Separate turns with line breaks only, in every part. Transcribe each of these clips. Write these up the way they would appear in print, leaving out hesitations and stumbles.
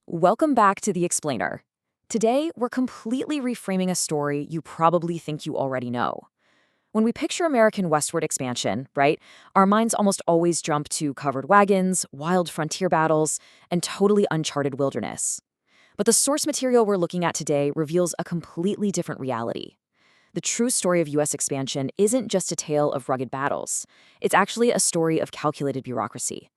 Welcome back to The Explainer. Today, we're completely reframing a story you probably think you already know. When we picture American westward expansion, right, our minds almost always jump to covered wagons, wild frontier battles, and totally uncharted wilderness. But the source material we're looking at today reveals a completely different reality. The true story of U.S. expansion isn't just a tale of rugged battles. It's actually a story of calculated bureaucracy.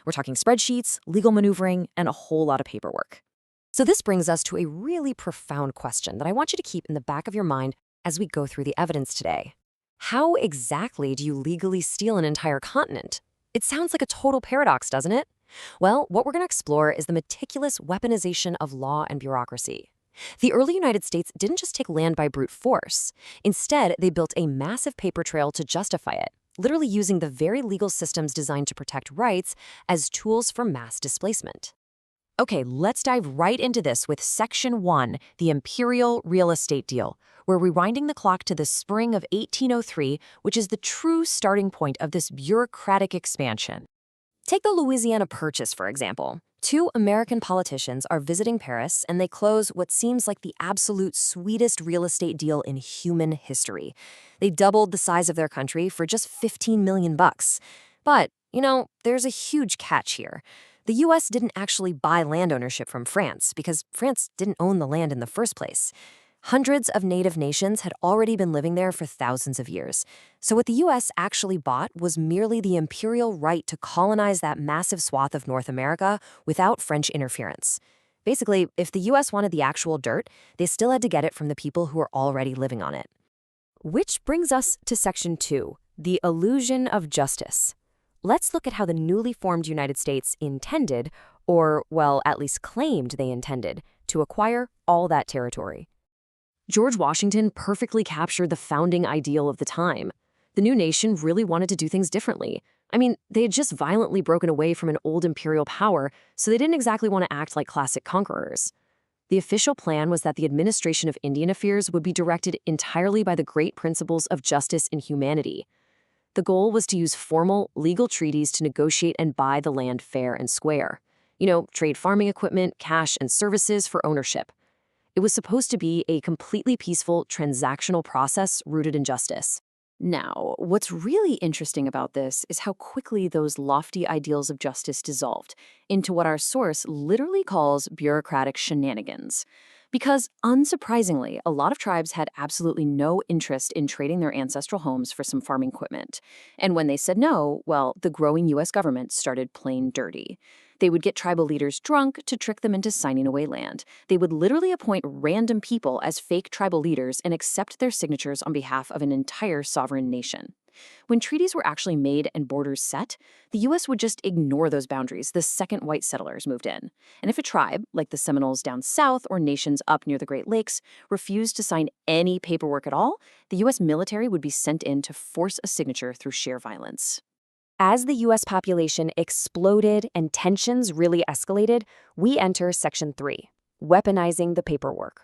We're talking spreadsheets, legal maneuvering, and a whole lot of paperwork. So this brings us to a really profound question that I want you to keep in the back of your mind as we go through the evidence today. How exactly do you legally steal an entire continent? It sounds like a total paradox, doesn't it? Well, what we're going to explore is the meticulous weaponization of law and bureaucracy. The early United States didn't just take land by brute force. Instead, they built a massive paper trail to justify it, literally using the very legal systems designed to protect rights as tools for mass displacement. Okay, let's dive right into this with Section 1, the Imperial Real Estate Deal. We're rewinding the clock to the spring of 1803, which is the true starting point of this bureaucratic expansion. Take the Louisiana Purchase, for example. Two American politicians are visiting Paris, and they close what seems like the absolute sweetest real estate deal in human history. They doubled the size of their country for just 15 million bucks. But, there's a huge catch here. The U.S. didn't actually buy land ownership from France because France didn't own the land in the first place. Hundreds of native nations had already been living there for thousands of years. So what the U.S. actually bought was merely the imperial right to colonize that massive swath of North America without French interference. Basically, if the U.S. wanted the actual dirt, they still had to get it from the people who were already living on it. Which brings us to Section 2, the illusion of justice. Let's look at how the newly formed United States intended, or, well, at least claimed they intended, to acquire all that territory. George Washington perfectly captured the founding ideal of the time. The new nation really wanted to do things differently. They had just violently broken away from an old imperial power, so they didn't exactly want to act like classic conquerors. The official plan was that the administration of Indian affairs would be directed entirely by the great principles of justice and humanity. The goal was to use formal, legal treaties to negotiate and buy the land fair and square. Trade farming equipment, cash, and services for ownership. It was supposed to be a completely peaceful, transactional process rooted in justice. Now, what's really interesting about this is how quickly those lofty ideals of justice dissolved into what our source literally calls bureaucratic shenanigans. Because, unsurprisingly, a lot of tribes had absolutely no interest in trading their ancestral homes for some farming equipment. And when they said no, well, the growing U.S. government started playing dirty. They would get tribal leaders drunk to trick them into signing away land. They would literally appoint random people as fake tribal leaders and accept their signatures on behalf of an entire sovereign nation. When treaties were actually made and borders set, the U.S. would just ignore those boundaries the second white settlers moved in. And if a tribe, like the Seminoles down south or nations up near the Great Lakes, refused to sign any paperwork at all, the U.S. military would be sent in to force a signature through sheer violence. As the U.S. population exploded and tensions really escalated, we enter Section 3, weaponizing the paperwork.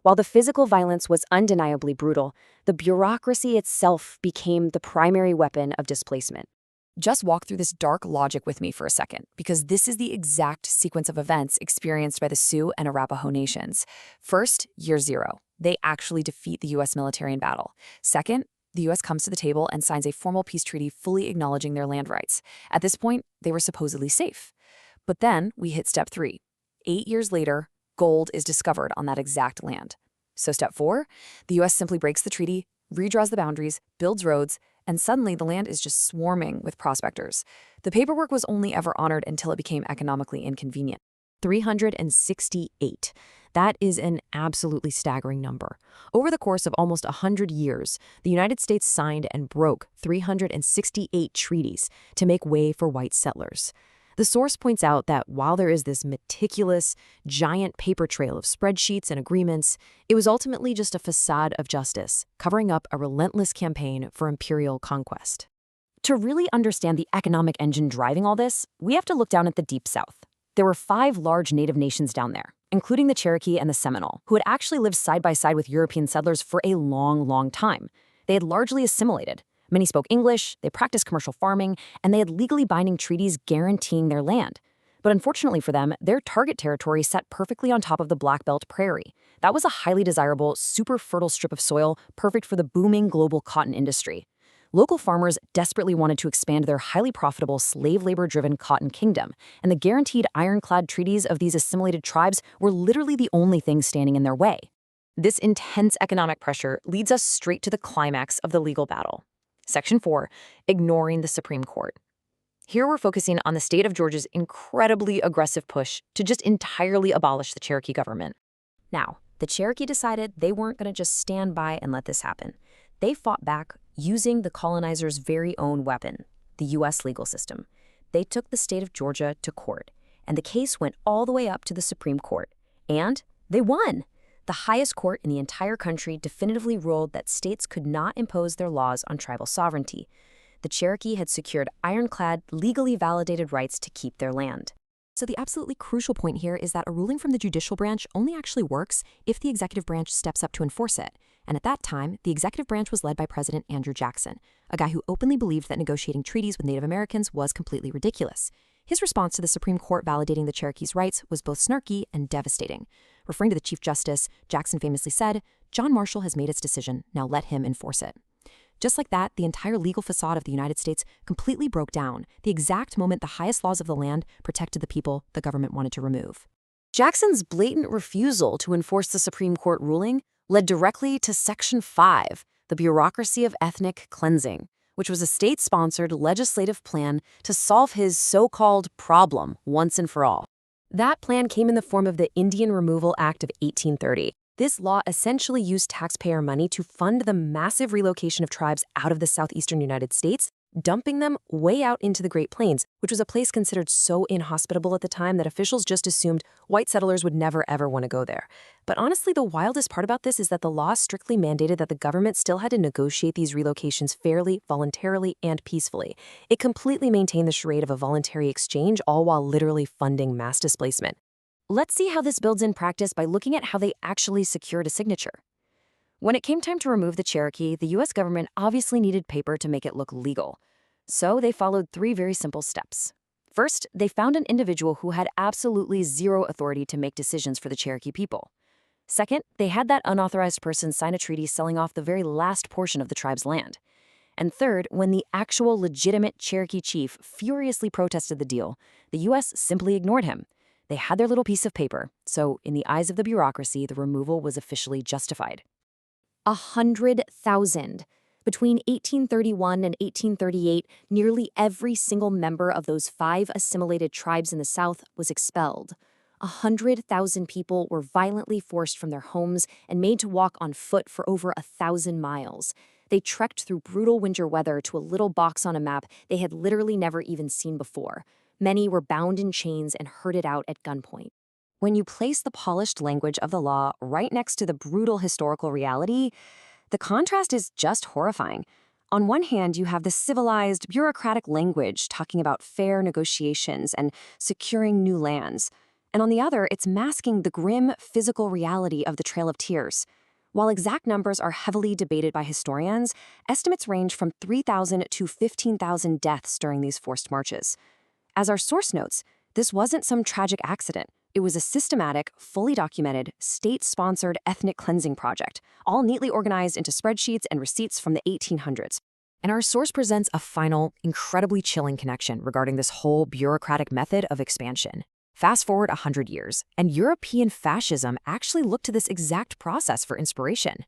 While the physical violence was undeniably brutal, the bureaucracy itself became the primary weapon of displacement. Just walk through this dark logic with me for a second, because this is the exact sequence of events experienced by the Sioux and Arapaho nations. First, year zero. They actually defeat the U.S. military in battle. Second, the U.S. comes to the table and signs a formal peace treaty fully acknowledging their land rights. At this point, they were supposedly safe. But then we hit step 3. 8 years later, gold is discovered on that exact land. So step 4, the U.S. simply breaks the treaty, redraws the boundaries, builds roads, and suddenly the land is just swarming with prospectors. The paperwork was only ever honored until it became economically inconvenient. 368. That is an absolutely staggering number. Over the course of almost 100 years, the United States signed and broke 368 treaties to make way for white settlers. The source points out that while there is this meticulous, giant paper trail of spreadsheets and agreements, it was ultimately just a facade of justice, covering up a relentless campaign for imperial conquest. To really understand the economic engine driving all this, we have to look down at the Deep South. There were 5 large native nations down there, including the Cherokee and the Seminole, who had actually lived side by side with European settlers for a long, long time. They had largely assimilated. Many spoke English, they practiced commercial farming, and they had legally binding treaties guaranteeing their land. But unfortunately for them, their target territory sat perfectly on top of the Black Belt Prairie. That was a highly desirable, super fertile strip of soil, perfect for the booming global cotton industry. Local farmers desperately wanted to expand their highly profitable, slave labor-driven cotton kingdom, and the guaranteed ironclad treaties of these assimilated tribes were literally the only thing standing in their way. This intense economic pressure leads us straight to the climax of the legal battle. Section 4, ignoring the Supreme Court. Here we're focusing on the state of Georgia's incredibly aggressive push to just entirely abolish the Cherokee government. Now, the Cherokee decided they weren't going to just stand by and let this happen. They fought back using the colonizers' very own weapon, the U.S. legal system. They took the state of Georgia to court, and the case went all the way up to the Supreme Court. And they won! The highest court in the entire country definitively ruled that states could not impose their laws on tribal sovereignty. The Cherokee had secured ironclad, legally validated rights to keep their land.
So the absolutely crucial point here is that a ruling from the judicial branch only actually works if the executive branch steps up to enforce it. And at that time, the executive branch was led by President Andrew Jackson, a guy who openly believed that negotiating treaties with Native Americans was completely ridiculous. His response to the Supreme Court validating the Cherokee's rights was both snarky and devastating. Referring to the Chief Justice, Jackson famously said, "John Marshall has made its decision, now let him enforce it." Just like that, the entire legal facade of the United States completely broke down the exact moment the highest laws of the land protected the people the government wanted to remove.
Jackson's blatant refusal to enforce the Supreme Court ruling led directly to Section 5, the bureaucracy of ethnic cleansing, which was a state-sponsored legislative plan to solve his so-called problem once and for all. That plan came in the form of the Indian Removal Act of 1830. This law essentially used taxpayer money to fund the massive relocation of tribes out of the southeastern United States, dumping them way out into the Great Plains, which was a place considered so inhospitable at the time that officials just assumed white settlers would never ever want to go there. But honestly, the wildest part about this is that the law strictly mandated that the government still had to negotiate these relocations fairly, voluntarily, and peacefully. It completely maintained the charade of a voluntary exchange, all while literally funding mass displacement. Let's see how this builds in practice by looking at how they actually secured a signature. When it came time to remove the Cherokee, the U.S. government obviously needed paper to make it look legal. So they followed 3 very simple steps. First, they found an individual who had absolutely zero authority to make decisions for the Cherokee people. Second, they had that unauthorized person sign a treaty selling off the very last portion of the tribe's land. And third, when the actual legitimate Cherokee chief furiously protested the deal, the U.S. simply ignored him. They had their little piece of paper, so in the eyes of the bureaucracy, the removal was officially justified. 100,000. Between 1831 and 1838, nearly every single member of those 5 assimilated tribes in the South was expelled. 100,000 people were violently forced from their homes and made to walk on foot for over 1,000 miles. They trekked through brutal winter weather to a little box on a map they had literally never even seen before. Many were bound in chains and herded out at gunpoint. When you place the polished language of the law right next to the brutal historical reality, the contrast is just horrifying. On one hand, you have the civilized, bureaucratic language talking about fair negotiations and securing new lands. And on the other, it's masking the grim, physical reality of the Trail of Tears. While exact numbers are heavily debated by historians, estimates range from 3,000 to 15,000 deaths during these forced marches. As our source notes, this wasn't some tragic accident. It was a systematic, fully documented, state-sponsored ethnic cleansing project, all neatly organized into spreadsheets and receipts from the 1800s. And our source presents a final, incredibly chilling connection regarding this whole bureaucratic method of expansion. Fast forward 100 years, and European fascism actually looked to this exact process for inspiration.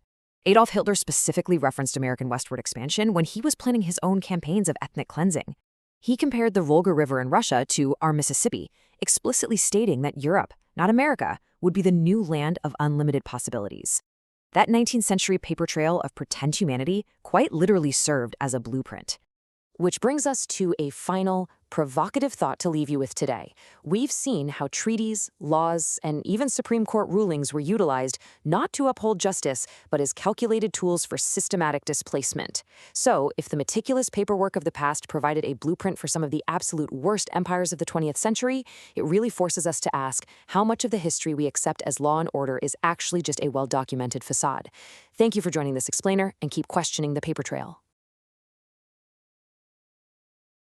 Adolf Hitler specifically referenced American westward expansion when he was planning his own campaigns of ethnic cleansing. He compared the Volga River in Russia to our Mississippi, explicitly stating that Europe, not America, would be the new land of unlimited possibilities. That 19th century paper trail of pretend humanity quite literally served as a blueprint. Which brings us to a final, provocative thought to leave you with today. We've seen how treaties, laws, and even Supreme Court rulings were utilized not to uphold justice, but as calculated tools for systematic displacement. So, if the meticulous paperwork of the past provided a blueprint for some of the absolute worst empires of the 20th century, it really forces us to ask how much of the history we accept as law and order is actually just a well-documented facade. Thank you for joining this explainer, and keep questioning the paper trail.